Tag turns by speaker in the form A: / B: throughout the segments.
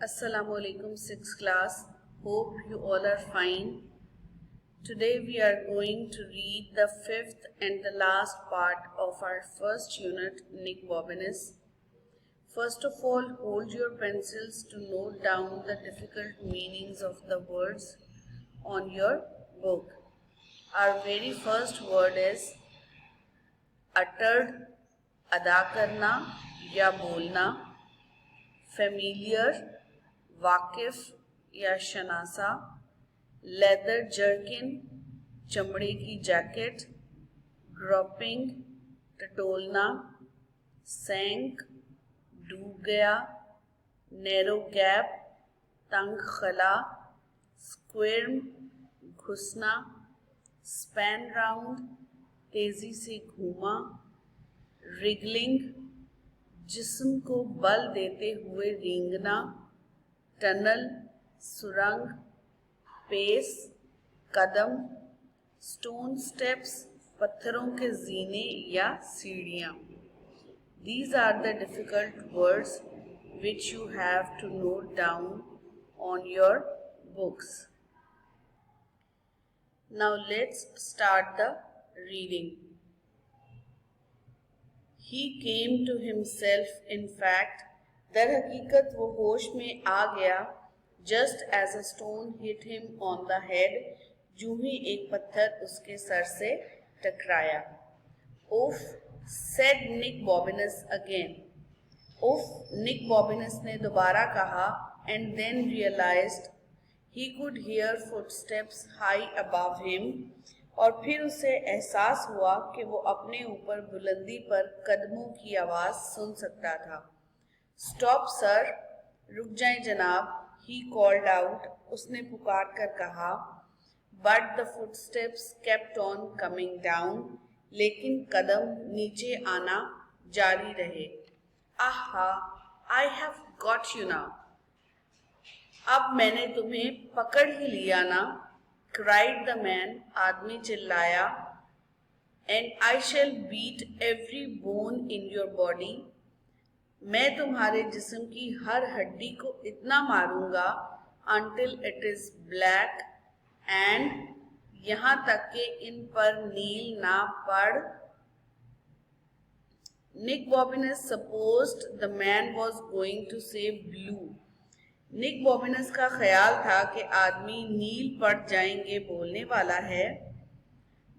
A: Assalamualaikum 6th class. Hope you all are fine. Today we are going to read the fifth and the last part of our first unit, Nick Bobinus. First of all, hold your pencils to note down the difficult meanings of the words on your book. Our very first word is uttered, अदा करना या बोलना, familiar, वाकिफ या शनासा, leather jerkin, चमड़े की jacket, groping, टटोलना, सैंक, डूब गया, नैरो गैप, तंग खला, स्क्विर्म, घुसना, स्पैन राउंड, तेजी से घूमा, रिगलिंग, जिस्म को बल देते हुए रेंगना, टनल, सुरंग, पेस, कदम, स्टोन स्टेप्स, पत्थरों के जीने या सीढ़ियाँ. These are the difficult words which you have to note down on your books. Now let's start the reading. He came to himself, in fact, दर हकीकत वो होश में आ गया, just as a stone hit him on the head, यूं ही एक पत्थर उसके sir से टकराया. Oof, said Nick Bobinus again. Oof, Nick Bobinus ने दोबारा कहा, and then realized he could hear footsteps high above him. और फिर उसे एहसास हुआ कि वो अपने ऊपर बुलंदी पर कदमों की आवाज सुन सकता था. स्टॉप सर, रुक जाएं जनाब, ही कॉल्ड आउट, उसने पुकार कर कहा. But the footsteps kept on coming down, लेकिन कदम नीचे आना जारी रहे. आहा, I have got you now, अब मैंने तुम्हें पकड़ ही लिया ना. cried the man, आदमी चिल्लाया. and I shall beat every bone in your body, मैं तुम्हारे जिस्म की हर हड्डी को इतना मारूंगा until it is black, and यहाँ तक कि इन पर नील ना पड़. Nick Bobinus supposed the man was going to say blue. निक बॉबिनस का ख्याल था कि आदमी नील पड़ जाएंगे बोलने वाला है.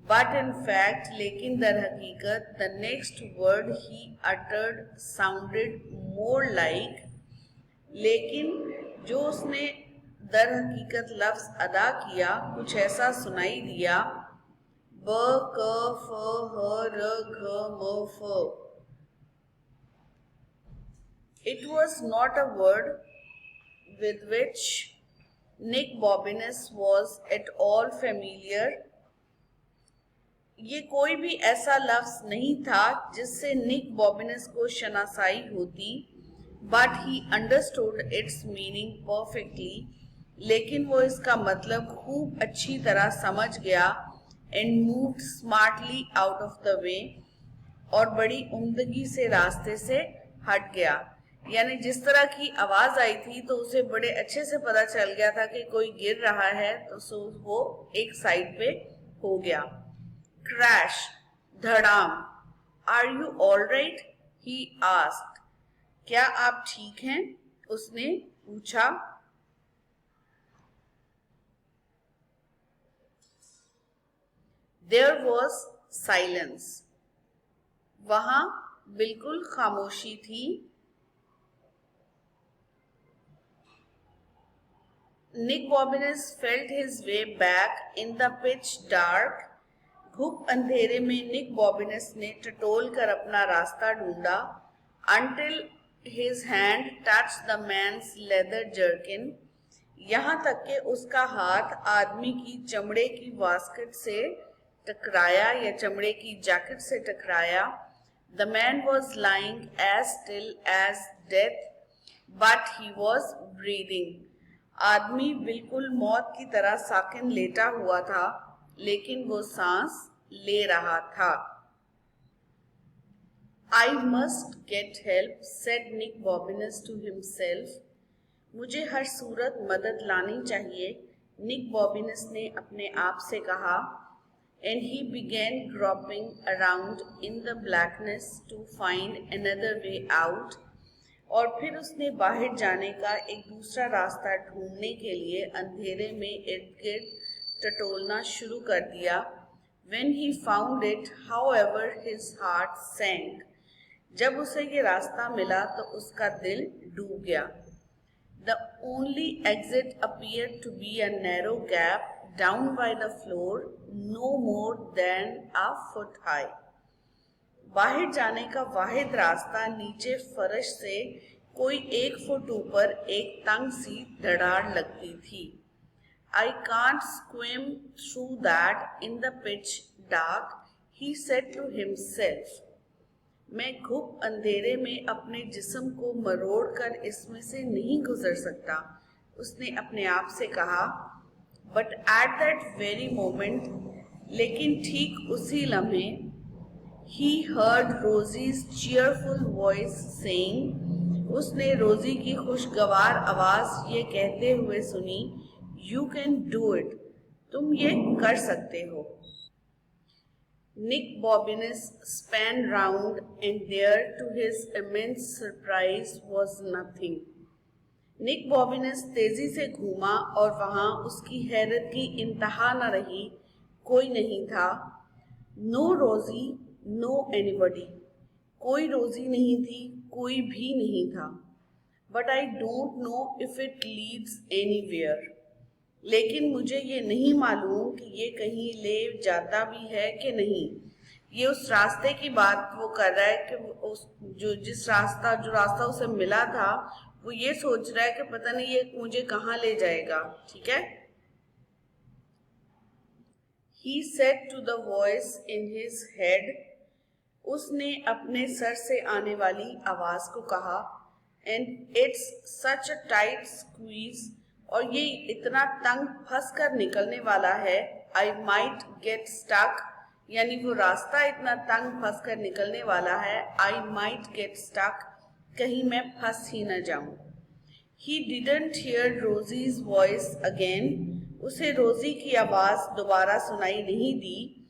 A: बट इन फैक्ट, लेकिन दर हकीकत, the next word he uttered sounded more like, लेकिन जो उसने दर हकीकत लफ्ज अदा किया कुछ ऐसा सुनाई दिया. ब क फ ह र घ म फ. It was not a word with which Nick Bobinus was at all familiar. ये कोई भी ऐसा लफ्ज नहीं था जिससे निक बॉबिनस को शनासाई होती. But he understood it's meaning perfectly, लेकिन वो इसका मतलब खूब अच्छी तरह समझ गया. And moved smartly out of the way, और बड़ी उम्दगी से रास्ते से हट गया. यानी जिस तरह की आवाज आई थी तो उसे बड़े अच्छे से पता चल गया था कि कोई गिर रहा है, तो वो एक साइड पे हो गया. क्रैश, धड़ाम. Are you all right, he asked, क्या आप ठीक हैं, उसने पूछा. देयर वॉज साइलेंस, वहां बिल्कुल खामोशी थी. Nick Bobinus felt his way back in the pitch dark. घुप अंधेरे में निक बॉबिनस ने टटोल कर अपना रास्ता ढूंढा. Until his hand touched the man's leather jerkin, यहाँ तक कि उसका हाथ आदमी की चमड़े की वास्केट से टकराया या चमड़े की जैकेट से टकराया. The man was lying as still as death, but he was breathing. आदमी बिल्कुल मौत की तरह साकिन लेटा हुआ था, लेकिन वो सांस ले रहा था. I must get help, said Nick Bobinus to himself. मुझे हर सूरत मदद लानी चाहिए, निक बॉबिनस ने अपने आप से कहा। And he began groping around in the blackness to find another way out. और फिर उसने बाहर जाने का एक दूसरा रास्ता ढूंढने के लिए अंधेरे में इर्द गिर्द टटोलना शुरू कर दिया। When he found it, however, his heart sank. जब उसे ये रास्ता मिला तो उसका दिल डूब गया। The only exit appeared to be a narrow gap down by the floor, no more than a foot high. बाहर जाने का वाहिद रास्ता नीचे फर्श से कोई 1 फुट ऊपर एक तंग सी दरार लगती थी। I can't swim through that in the pitch dark, he said to himself. मैं घुप अंधेरे में अपने जिस्म को मरोड़ कर इसमें से नहीं गुजर सकता, उसने अपने आप से कहा। But at that very moment, लेकिन ठीक उसी लम्हे, ही heard Rosie's cheerful voice saying, उसने रोजी की खुशगवार आवाज ये कहते हुए सुनी, यू कैन डू इट, तुम ये कर सकते हो। Nick Bobinus span round, and there, to his immense surprise, was nothing. Nick Bobinus तेजी से घूमा और वहां उसकी हैरत की इंतहा न रही, कोई नहीं था। No Rosie, no anybody. कोई रोजी नहीं थी, कोई भी नहीं था। But I don't know if it leads anywhere. लेकिन मुझे ये नहीं मालूम कि ये कहीं ले जाता भी है कि नहीं। ये उस रास्ते की बात वो कर रहा है कि उस जो रास्ता उसे मिला था, वो ये सोच रहा है कि पता नहीं ये मुझे कहाँ ले जाएगा। ठीक है। He said to the voice in his head, उसने अपने सर से आने वाली आवाज को कहा, and it's such a tight squeeze, और ये इतना तंग फंस कर निकलने वाला है। आई माइट गेट स्टक, यानी वो रास्ता इतना तंग फंस कर निकलने वाला है। आई माइट गेट स्टक, कहीं मैं फंस ही न जाऊं। He didn't hear Rosie's voice again, उसे रोजी की आवाज दोबारा सुनाई नहीं दी।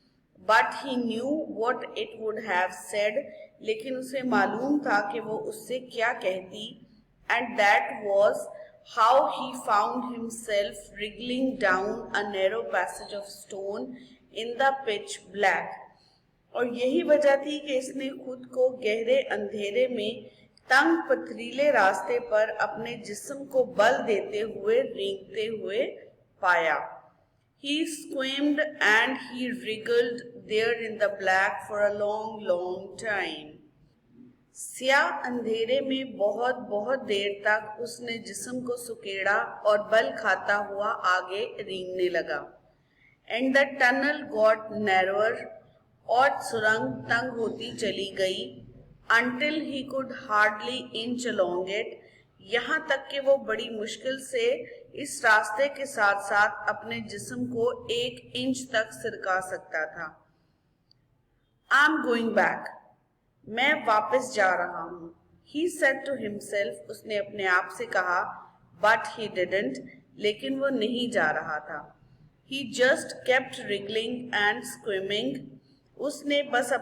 A: But he knew what it would have said, लेकिन उसे मालूम था कि वो उससे क्या कहती। And that was how he found himself wriggling down a narrow passage of stone in the pitch black. और यही वजह थी कि इसने खुद को गहरे अंधेरे में तंग पथरीले रास्ते पर अपने जिस्म को बल देते हुए रेंगते हुए पाया। He squirmed and he wriggled there in the black for a long, long time. स्याह अंधेरे में बहुत बहुत देर तक उसने जिस्म को सुकेड़ा और बल खाता हुआ आगे रेंगने लगा। And the tunnel got narrower, और सुरंग तंग होती चली गई। Until he could hardly inch along it, यहाँ तक कि वो बड़ी मुश्किल से इस रास्ते के साथ साथ अपने जिस्म को 1 इंच तक सिरका सकता था। आई एम गोइंग बैक, मैं वापस जा रहा हूँ। He said to himself, उसने अपने आप से कहा। But he didn't, लेकिन वो नहीं जा रहा था। He just kept wriggling and squirming. उसने बस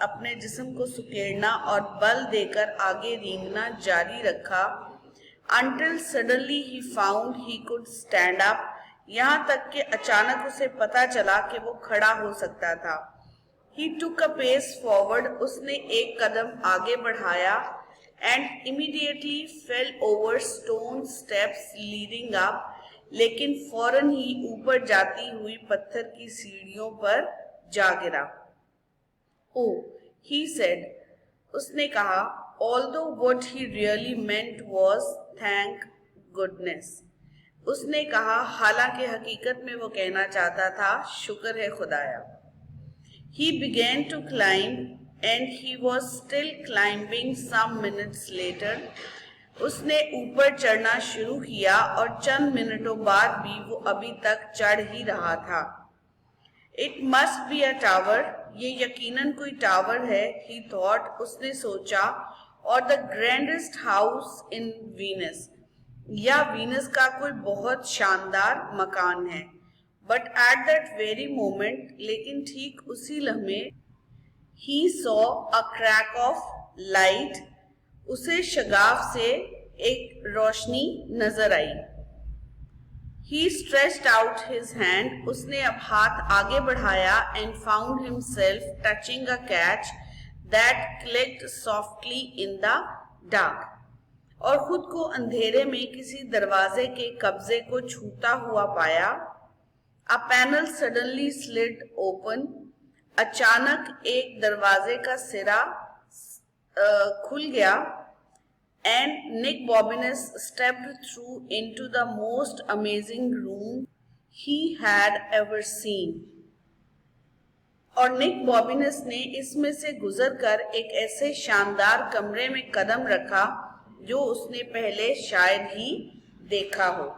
A: अपने जिस्म को सुकेड़ना और बल देकर आगे रेंगना जारी रखा। Until suddenly he found he could stand up. यहाँ तक कि अचानक उसे पता चला कि वो खड़ा हो सकता था। He took a pace forward, उसने एक कदम आगे बढ़ाया। And immediately fell over stone steps leading up, लेकिन फौरन ही ऊपर जाती हुई पत्थर की सीढ़ियों पर जा गिरा। Oh, he said, उसने कहा, although what he really meant was thank goodness. उसने कहा, हालांकि हकीकत में वो कहना चाहता था, शुक्र है खुदाया। He began to climb, and he was still climbing some minutes later. उसने ऊपर चढ़ना शुरू किया और चंद मिनटों बाद भी वो अभी तक चढ़ ही रहा था। It must be a tower, ये यकीनन कोई टावर है, he thought, उसने सोचा, or the grandest house in Venus, या वीनस का कोई बहुत शानदार मकान है। But at that very moment, लेकिन ठीक उसी लम्हे, he saw a crack of light, उसे शगाफ से एक रोशनी नजर आई। He stretched out his hand, उसने अब हाथ आगे बढ़ाया and found himself touching a catch that clicked softly in the dark, और खुद को अंधेरे में किसी दरवाजे के कब्जे को छूता हुआ पाया। A panel suddenly slid open, अचानक एक दरवाजे का सिरा खुल गया। And Nick Bobinus stepped through into the most amazing room he had ever seen. और निक बॉबिनस ने इसमें से गुजरकर एक ऐसे शानदार कमरे में कदम रखा जो उसने पहले शायद ही देखा हो।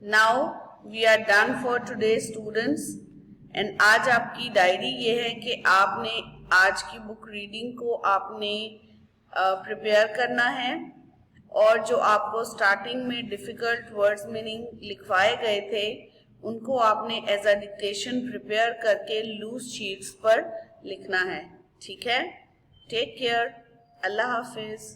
A: Now we are done for today, students. And आज आपकी डायरी ये है कि आपने आज की बुक रीडिंग को आपने प्रिपेयर करना है, और जो आपको स्टार्टिंग में डिफ़िकल्ट वर्ड्स मीनिंग लिखवाए गए थे उनको आपने एज अ डिक्टेशन प्रिपेयर करके लूज शीट्स पर लिखना है। ठीक है, टेक केयर, अल्लाह हाफिज़।